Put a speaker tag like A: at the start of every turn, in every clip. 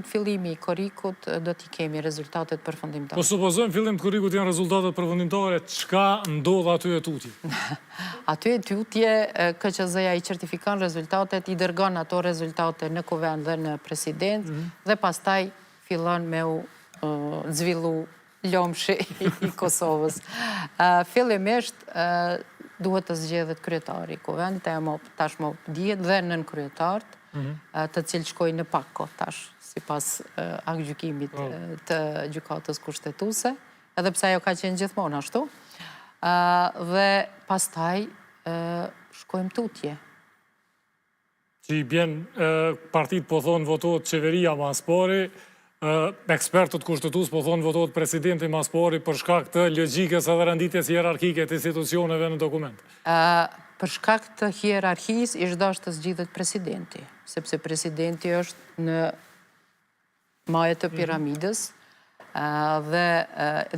A: Fillimi i korikut do t'i kemi rezultatet përfundimtare.
B: Po supozojmë fillim të korikut janë rezultatet përfundimtare, çka ndodh aty e tutje?
A: Aty e tutje, KQZ-ja i certifikon rezultatet, i dërgon ato rezultate në kuvend dhe në president, dhe pastaj fillon me u zhvillu lomshi i Kosovës. Fillimisht duhet të zgjedhet kryetari i kuvendit, ajo tashmë dihet dhe nën kryetarët, të cilë shkojnë në pak kohë tash, si pas aktgjykimit të gjykatës kushtetuese, edhe pse ajo ka qenë gjithmonë ashtu, dhe pastaj shkojmë tutje.
B: Që i bjen partit po thonë votohet qeveria mas pari, ekspertët kushtetues po thonë votohet presidenti mas pari për shkak të logjikës edhe renditjes hierarkike të institucioneve në dokument.
A: Për shkak të hierarkisë, ish dashur të zgjidhet presidenti, sepse presidenti është në majë të piramidës dhe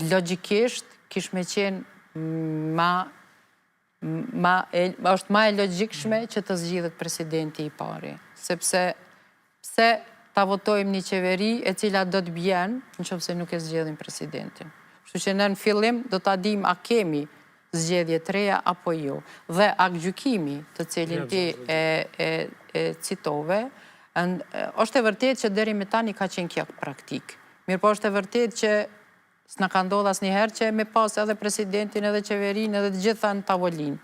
A: logjikisht kish me qenë është ma e logjikshme që të zgjidhet presidenti i pari, sepse pse ta votojmë një qeveri e cila do të bjen nëse nuk e zgjedhim presidentin. Kështu që në fillim do ta dim a kemi zgjedhje të reja apo jo. Dhe aktgjykimi të cilin ti e citove, është e vërtet që deri me tani ka qenë kjo praktik. Mirë po është e vërtet që s'na ka ndodhur asnjëherë që me pas edhe presidentin edhe qeverinë edhe të gjitha në tavolinë.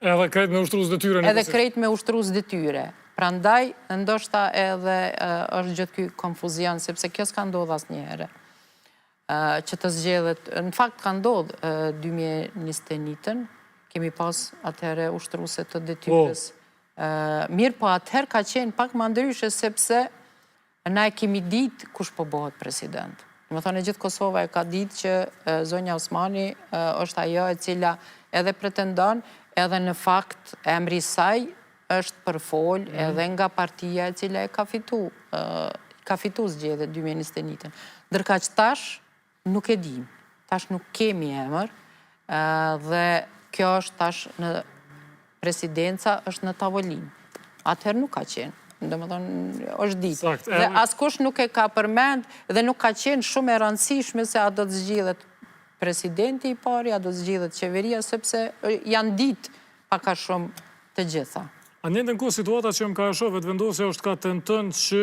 B: Edhe krejt me ushtrues detyre.
A: Edhe krejt me ushtrues detyre. Prandaj, ndoshta edhe është gjithë ky konfuzion, sepse kjo s'ka ndodhur asnjëherë. Që të zgjedhet, në fakt ka ndodhë 2021-ën, kemi pas atëherë ushtruese të detyrës. Mirë po atëherë ka qenë pak më ndryshe sepse na e kemi ditë kush po bëhet president. Më thonë e gjithë Kosova e ka ditë që zonja Osmani është ajo e cila edhe pretendon, edhe në fakt emri i saj është përfol edhe nga partia e cila e ka fitu zgjedhjet 2021-ën. Ndërka që tash nuk e dim, tash nuk kemi emër dhe kjo është tash në presidenca, është në tavolinë. Atëherë nuk ka qenë, domethënë është ditë. Dhe askush nuk e ka përmend dhe nuk ka qenë shumë e rëndësishme se a do të zgjidhet presidenti i pari, a do të zgjidhet qeveria, sepse janë ditë pak a shumë të gjitha.
B: A njëjtën kohë situata që më ka shoh vetvendosja është ka tenton që